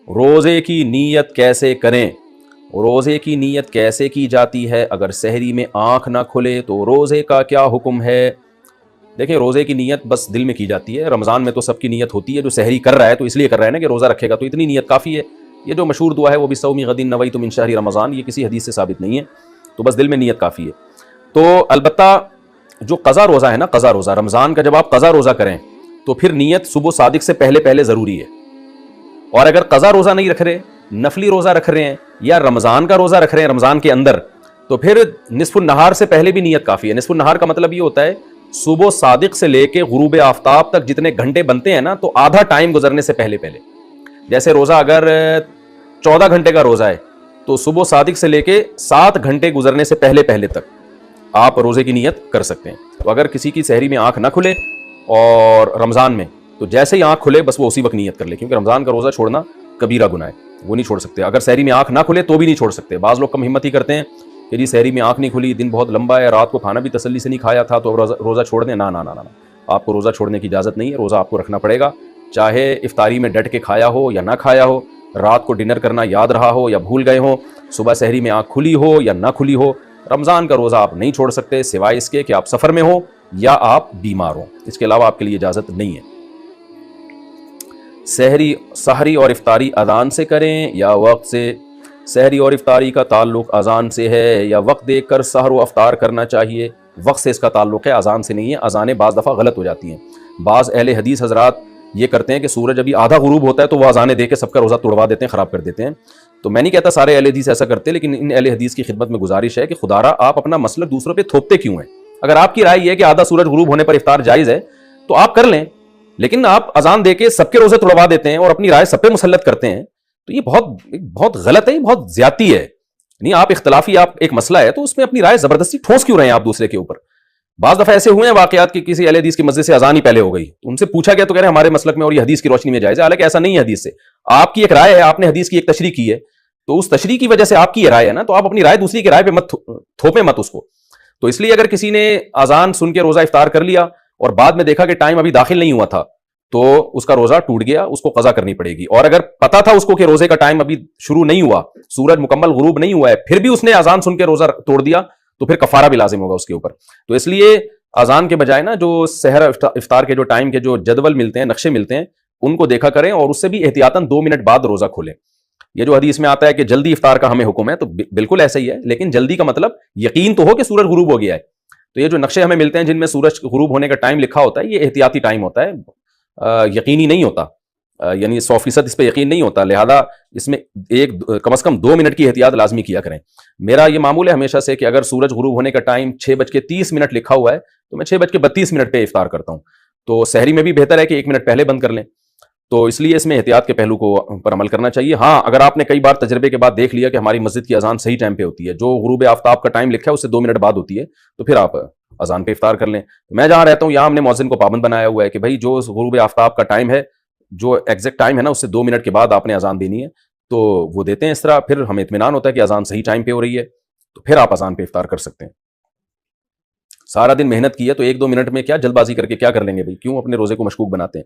روزے کی نیت کیسے کریں؟ روزے کی نیت کیسے کی جاتی ہے؟ اگر سحری میں آنکھ نہ کھلے تو روزے کا کیا حکم ہے؟ دیکھیں، روزے کی نیت بس دل میں کی جاتی ہے. رمضان میں تو سب کی نیت ہوتی ہے. جو سحری کر رہا ہے تو اس لیے کر رہا ہے نا کہ روزہ رکھے گا، تو اتنی نیت کافی ہے. یہ جو مشہور دعا ہے وہ بھی صومی غد نویت من شہر رمضان، یہ کسی حدیث سے ثابت نہیں ہے، تو بس دل میں نیت کافی ہے. تو البتہ جو قضا روزہ ہے نا، قضا روزہ رمضان کا، جب آپ قضا روزہ کریں تو پھر نیت صبح صادق سے پہلے ضروری ہے. اور اگر قضا روزہ نہیں رکھ رہے، نفلی روزہ رکھ رہے ہیں یا رمضان کا روزہ رکھ رہے ہیں رمضان کے اندر، تو پھر نصف النہار سے پہلے بھی نیت کافی ہے. نصف النہار کا مطلب یہ ہوتا ہے صبح صادق سے لے کے غروب آفتاب تک جتنے گھنٹے بنتے ہیں نا، تو آدھا ٹائم گزرنے سے پہلے. جیسے روزہ اگر 14 گھنٹے کا روزہ ہے تو صبح صادق سے لے کے 7 گھنٹے گزرنے سے پہلے تک آپ روزے کی نیت کر سکتے ہیں. تو اگر کسی کی سحری میں آنکھ نہ کھلے اور رمضان میں، تو جیسے ہی آنکھ کھلے بس وہ اسی وقت نیت کر لے، کیونکہ رمضان کا روزہ چھوڑنا کبیرہ گناہ ہے، وہ نہیں چھوڑ سکتے. اگر سحری میں آنکھ نہ کھلے تو بھی نہیں چھوڑ سکتے. بعض لوگ کم ہمت ہی کرتے ہیں کہ جی سحری میں آنکھ نہیں کھلی، دن بہت لمبا ہے، رات کو کھانا بھی تسلی سے نہیں کھایا تھا تو روزہ چھوڑ دیں. نہ، آپ کو روزہ چھوڑنے کی اجازت نہیں ہے. روزہ آپ کو رکھنا پڑے گا، چاہے افطاری میں ڈٹ کے کھایا ہو یا نہ کھایا ہو، رات کو ڈنر کرنا یاد رہا ہو یا بھول گئے ہو، صبح سحری میں آنکھ کھلی ہو یا نہ کھلی ہو. رمضان کا روزہ آپ نہیں چھوڑ سکتے سوائے اس کے کہ آپ سفر میں ہو یا آپ بیمار ہوں. اس کے علاوہ آپ کے لیے اجازت نہیں ہے. سحری اور افطاری اذان سے کریں یا وقت سے؟ سحری اور افطاری کا تعلق اذان سے ہے یا وقت دیکھ کر سحر و افطار کرنا چاہیے؟ وقت سے اس کا تعلق ہے، اذان سے نہیں ہے. اذانیں بعض دفعہ غلط ہو جاتی ہیں. بعض اہل حدیث حضرات یہ کرتے ہیں کہ سورج ابھی آدھا غروب ہوتا ہے تو وہ اذانیں دے کے سب کا روزہ توڑوا دیتے ہیں، خراب کر دیتے ہیں. تو میں نہیں کہتا سارے اہل حدیث ایسا کرتے، لیکن ان اہل حدیث کی خدمت میں گزارش ہے کہ خدارا آپ اپنا مسلک دوسروں پہ تھوپتے کیوں ہیں؟ اگر آپ کی رائے یہ ہے کہ آدھا سورج غروب ہونے پر افطار جائز ہے تو آپ کر لیں، لیکن آپ اذان دے کے سب کے روزے توڑوا دیتے ہیں اور اپنی رائے سب پہ مسلط کرتے ہیں، تو یہ بہت غلط ہے، یہ بہت زیادتی ہے. نہیں، آپ اختلافی، آپ ایک مسئلہ ہے تو اس میں اپنی رائے زبردستی ٹھوس کیوں رہے ہیں آپ دوسرے کے اوپر؟ بعض دفعہ ایسے ہوئے ہیں واقعات کہ کسی اہل حدیث کی مسجد سے اذان ہی پہلے ہو گئی، ان سے پوچھا گیا تو کہہ رہے ہیں ہمارے مسلک میں اور یہ حدیث کی روشنی میں جائز ہے، حالانکہ ایسا نہیں ہے. حدیث سے آپ کی ایک رائے ہے، آپ نے حدیث کی ایک تشریح کی ہے، تو اس تشریح کی وجہ سے آپ کی یہ رائے ہے نا، تو آپ اپنی رائے دوسری کی رائے پہ مت تھوپیں مت اس کو. تو اس لیے اگر کسی نے اذان سن کے روزہ افطار کر لیا اور بعد میں دیکھا کہ ٹائم ابھی داخل نہیں ہوا تھا تو اس کا روزہ ٹوٹ گیا، اس کو قضا کرنی پڑے گی. اور اگر پتا تھا اس کو کہ روزے کا ٹائم ابھی شروع نہیں ہوا، سورج مکمل غروب نہیں ہوا ہے، پھر بھی اس نے اذان سن کے روزہ توڑ دیا تو پھر کفارہ بھی لازم ہوگا اس کے اوپر. تو اس لیے اذان کے بجائے نا جو سحر افطار کے جو ٹائم کے جو جدول ملتے ہیں، نقشے ملتے ہیں، ان کو دیکھا کریں اور اس سے بھی احتیاطاً 2 منٹ بعد روزہ کھولیں. یہ جو حدیث میں آتا ہے کہ جلدی افطار کا ہمیں حکم ہے، تو بالکل ایسا ہی ہے، لیکن جلدی کا مطلب یقین تو ہو کہ سورج غروب ہو گیا ہے. تو یہ جو نقشے ہمیں ملتے ہیں جن میں سورج غروب ہونے کا ٹائم لکھا ہوتا ہے، یہ احتیاطی ٹائم ہوتا ہے، یقینی نہیں ہوتا، یعنی 100% اس پہ یقین نہیں ہوتا. لہذا اس میں کم از کم 2 منٹ کی احتیاط لازمی کیا کریں. میرا یہ معمول ہے ہمیشہ سے کہ اگر سورج غروب ہونے کا ٹائم 6:30 لکھا ہوا ہے تو میں 6:32 پہ افطار کرتا ہوں. تو سحری میں بھی بہتر ہے کہ 1 منٹ پہلے بند کر لیں. تو اس لیے اس میں احتیاط کے پہلو کو پر عمل کرنا چاہیے. ہاں، اگر آپ نے کئی بار تجربے کے بعد دیکھ لیا کہ ہماری مسجد کی اذان صحیح ٹائم پہ ہوتی ہے، جو غروب آفتاب کا ٹائم لکھا ہے اس سے 2 منٹ بعد ہوتی ہے، تو پھر آپ اذان پہ افطار کر لیں. میں جہاں رہتا ہوں یہاں ہم نے مؤذن کو پابند بنایا ہوا ہے کہ بھائی جو غروب آفتاب کا ٹائم ہے، جو ایگزیکٹ ٹائم ہے نا، اس سے 2 منٹ کے بعد آپ نے اذان دینی ہے، تو وہ دیتے ہیں. اس طرح پھر ہمیں اطمینان ہوتا ہے کہ اذان صحیح ٹائم پہ ہو رہی ہے، تو پھر آپ اذان پہ افطار کر سکتے ہیں. سارا دن محنت کی ہے تو 1-2 منٹ میں کیا جلد بازی کر کے کیا کر لیں گے بھائی؟ کیوں اپنے روزے کو مشکوک بناتے ہیں؟